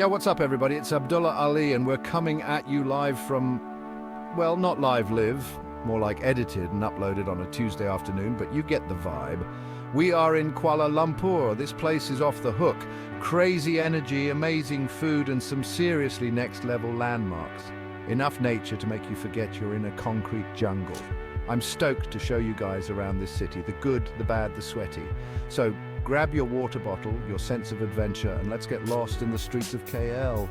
Yeah, what's up everybody? It's Abdullah Ali and we're coming at you live from, well, not live, more like edited and uploaded on a Tuesday afternoon, but you get the vibe. We are in Kuala Lumpur. This place is off the hook. Crazy energy, amazing food, and some seriously next-level landmarks. Enough nature to make you forget you're in a concrete jungle. I'm stoked to show you guys around this city, the good, the bad, the sweaty. So grab your water bottle, your sense of adventure, and let's get lost in the streets of KL.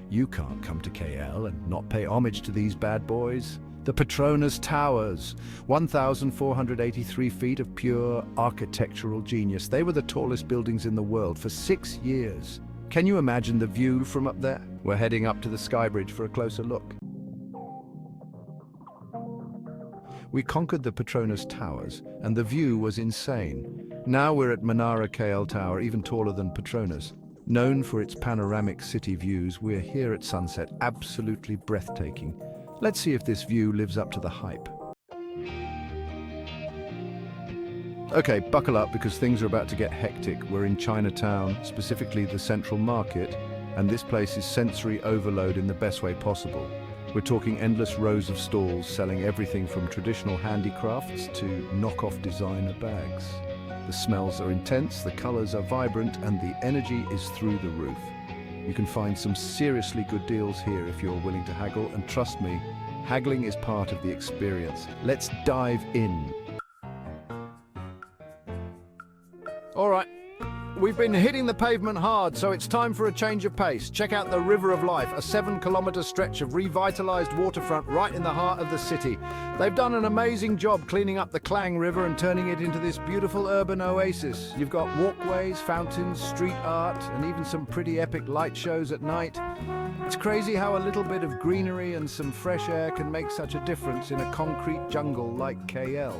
You can't come to KL and not pay homage to these bad boys. The Petronas Towers, 1,483 feet of pure architectural genius. They were the tallest buildings in the world for 6 years. Can you imagine the view from up there? We're heading up to the Sky Bridge for a closer look. We conquered the Petronas Towers, and the view was insane. Now we're at Menara KL Tower, even taller than Petronas. Known for its panoramic city views, we're here at sunset, absolutely breathtaking. Let's see if this view lives up to the hype. Okay, buckle up because things are about to get hectic. We're in Chinatown, specifically the Central Market, and this place is sensory overload in the best way possible. We're talking endless rows of stalls selling everything from traditional handicrafts to knockoff designer bags. The smells are intense, the colors are vibrant, and the energy is through the roof. You can find some seriously good deals here if you're willing to haggle, and trust me, haggling is part of the experience. Let's dive in. All right. We've been hitting the pavement hard, so it's time for a change of pace. Check out the River of Life, a 7-kilometer stretch of revitalized waterfront right in the heart of the city. They've done an amazing job cleaning up the Klang River and turning it into this beautiful urban oasis. You've got walkways, fountains, street art, and even some pretty epic light shows at night. It's crazy how a little bit of greenery and some fresh air can make such a difference in a concrete jungle like KL.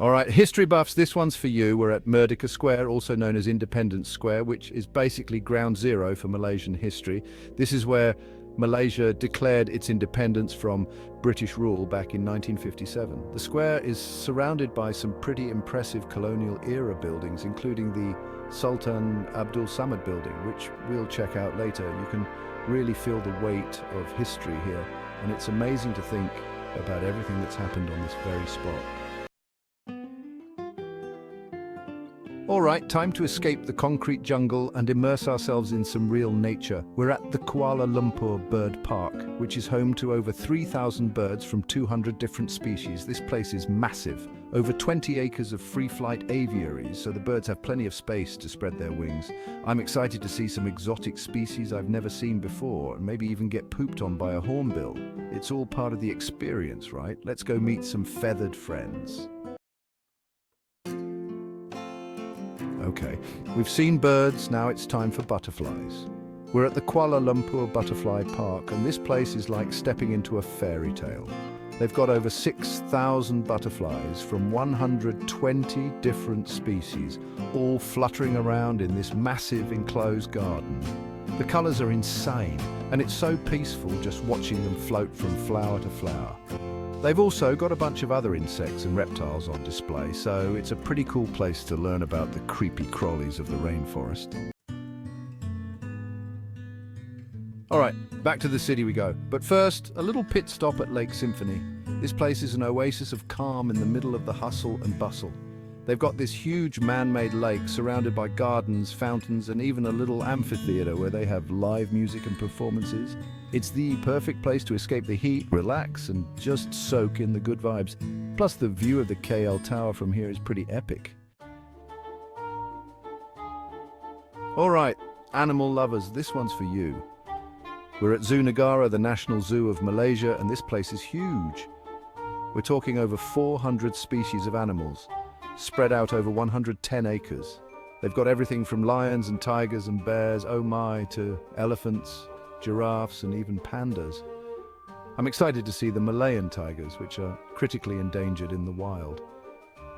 All right, history buffs, this one's for you. We're at Merdeka Square, also known as Independence Square, which is basically ground zero for Malaysian history. This is where Malaysia declared its independence from British rule back in 1957. The square is surrounded by some pretty impressive colonial-era buildings, including the Sultan Abdul Samad building, which we'll check out later. You can really feel the weight of history here, and it's amazing to think about everything that's happened on this very spot. All right, time to escape the concrete jungle and immerse ourselves in some real nature. We're at the Kuala Lumpur Bird Park, which is home to over 3,000 birds from 200 different species. This place is massive. Over 20 acres of free-flight aviaries, so the birds have plenty of space to spread their wings. I'm excited to see some exotic species I've never seen before, and maybe even get pooped on by a hornbill. It's all part of the experience, right? Let's go meet some feathered friends. Okay, we've seen birds, now it's time for butterflies. We're at the Kuala Lumpur Butterfly Park, and this place is like stepping into a fairy tale. They've got over 6,000 butterflies from 120 different species, all fluttering around in this massive enclosed garden. The colors are insane, and it's so peaceful just watching them float from flower to flower. They've also got a bunch of other insects and reptiles on display, so it's a pretty cool place to learn about the creepy crawlies of the rainforest. All right, back to the city we go. But first, a little pit stop at Lake Symphony. This place is an oasis of calm in the middle of the hustle and bustle. They've got this huge man-made lake surrounded by gardens, fountains, and even a little amphitheater where they have live music and performances. It's the perfect place to escape the heat, relax, and just soak in the good vibes. Plus, the view of the KL Tower from here is pretty epic. All right, animal lovers, this one's for you. We're at Zoo Negara, the National Zoo of Malaysia, and this place is huge. We're talking over 400 species of animals, spread out over 110 acres. They've got everything from lions and tigers and bears, oh my, to elephants, giraffes, and even pandas. I'm excited to see the Malayan tigers, which are critically endangered in the wild.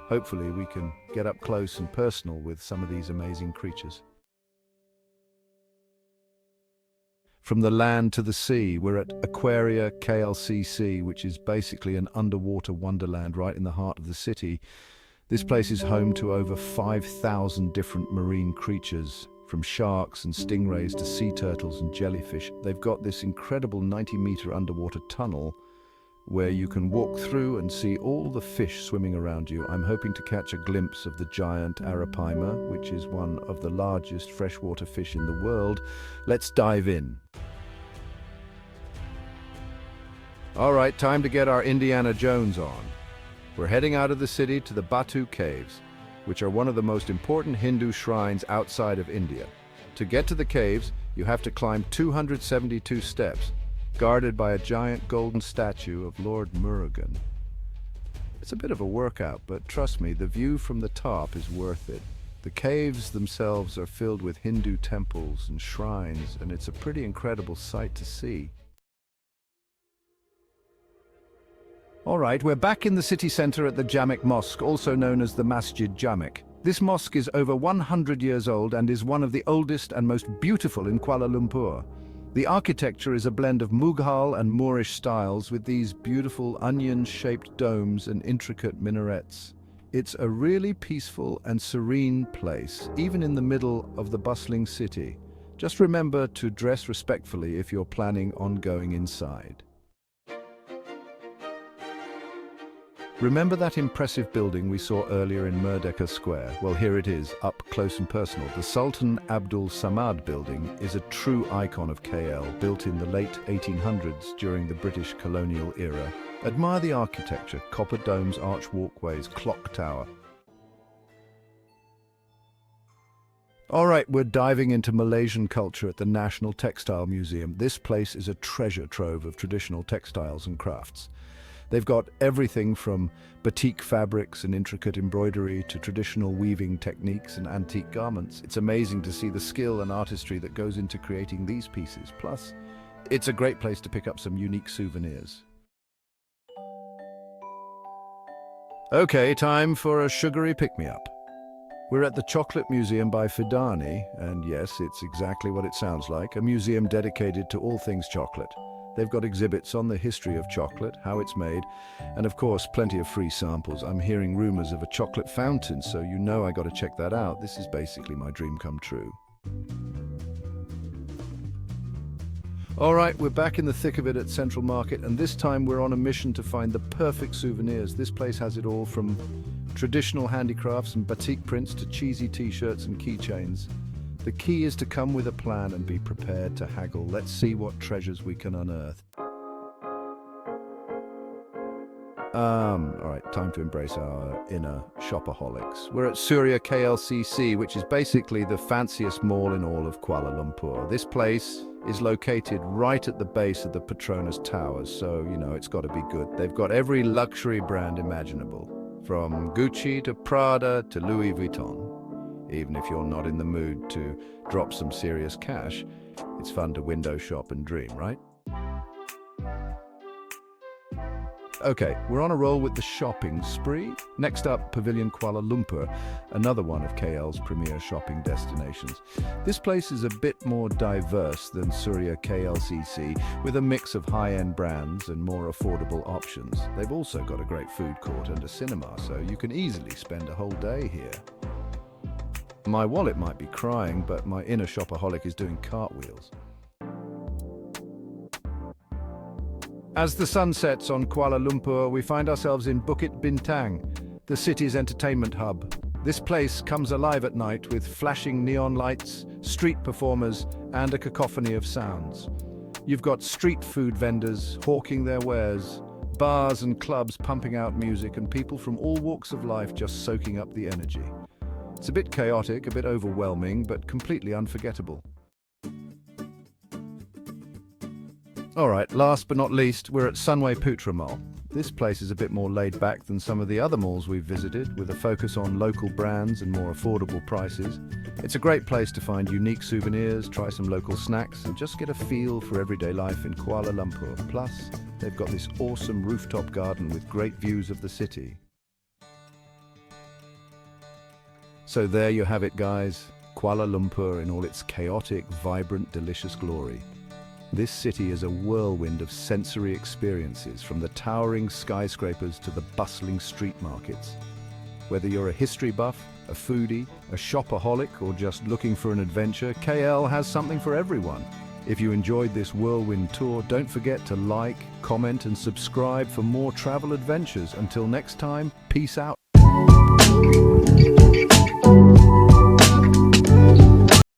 Hopefully we can get up close and personal with some of these amazing creatures. From the land to the sea, we're at Aquaria KLCC, which is basically an underwater wonderland right in the heart of the city. This place is home to over 5,000 different marine creatures, from sharks and stingrays to sea turtles and jellyfish. They've got this incredible 90-meter underwater tunnel where you can walk through and see all the fish swimming around you. I'm hoping to catch a glimpse of the giant arapaima, which is one of the largest freshwater fish in the world. Let's dive in. All right, time to get our Indiana Jones on. We're heading out of the city to the Batu Caves, which are one of the most important Hindu shrines outside of India. To get to the caves, you have to climb 272 steps, guarded by a giant golden statue of Lord Murugan. It's a bit of a workout, but trust me, the view from the top is worth it. The caves themselves are filled with Hindu temples and shrines, and it's a pretty incredible sight to see. All right, we're back in the city center at the Jamek Mosque, also known as the Masjid Jamek. This mosque is over 100 years old and is one of the oldest and most beautiful in Kuala Lumpur. The architecture is a blend of Mughal and Moorish styles with these beautiful onion-shaped domes and intricate minarets. It's a really peaceful and serene place, even in the middle of the bustling city. Just remember to dress respectfully if you're planning on going inside. Remember that impressive building we saw earlier in Merdeka Square? Well, here it is, up close and personal. The Sultan Abdul Samad building is a true icon of KL, built in the late 1800s during the British colonial era. Admire the architecture, copper domes, arch walkways, clock tower. All right, we're diving into Malaysian culture at the National Textile Museum. This place is a treasure trove of traditional textiles and crafts. They've got everything from batik fabrics and intricate embroidery to traditional weaving techniques and antique garments. It's amazing to see the skill and artistry that goes into creating these pieces. Plus, it's a great place to pick up some unique souvenirs. Okay, time for a sugary pick-me-up. We're at the Chocolate Museum by Fidani, and yes, it's exactly what it sounds like, a museum dedicated to all things chocolate. They've got exhibits on the history of chocolate, how it's made, and of course, plenty of free samples. I'm hearing rumors of a chocolate fountain, so you know I got to check that out. This is basically my dream come true. All right, we're back in the thick of it at Central Market, and this time we're on a mission to find the perfect souvenirs. This place has it all, from traditional handicrafts and batik prints to cheesy t-shirts and keychains. The key is to come with a plan and be prepared to haggle. Let's see what treasures we can unearth. All right, time to embrace our inner shopaholics. We're at Surya KLCC, which is basically the fanciest mall in all of Kuala Lumpur. This place is located right at the base of the Petronas Towers, so, you know, it's got to be good. They've got every luxury brand imaginable, from Gucci to Prada to Louis Vuitton. Even if you're not in the mood to drop some serious cash, it's fun to window shop and dream, right? Okay, we're on a roll with the shopping spree. Next up, Pavilion Kuala Lumpur, another one of KL's premier shopping destinations. This place is a bit more diverse than Surya KLCC, with a mix of high-end brands and more affordable options. They've also got a great food court and a cinema, so you can easily spend a whole day here. My wallet might be crying, but my inner shopaholic is doing cartwheels. As the sun sets on Kuala Lumpur, we find ourselves in Bukit Bintang, the city's entertainment hub. This place comes alive at night with flashing neon lights, street performers, and a cacophony of sounds. You've got street food vendors hawking their wares, bars and clubs pumping out music, and people from all walks of life just soaking up the energy. It's a bit chaotic, a bit overwhelming, but completely unforgettable. All right, last but not least, we're at Sunway Putra Mall. This place is a bit more laid back than some of the other malls we've visited, with a focus on local brands and more affordable prices. It's a great place to find unique souvenirs, try some local snacks, and just get a feel for everyday life in Kuala Lumpur. Plus, they've got this awesome rooftop garden with great views of the city. So there you have it, guys. Kuala Lumpur in all its chaotic, vibrant, delicious glory. This city is a whirlwind of sensory experiences, from the towering skyscrapers to the bustling street markets. Whether you're a history buff, a foodie, a shopaholic, or just looking for an adventure, KL has something for everyone. If you enjoyed this whirlwind tour, don't forget to like, comment, and subscribe for more travel adventures. Until next time, peace out.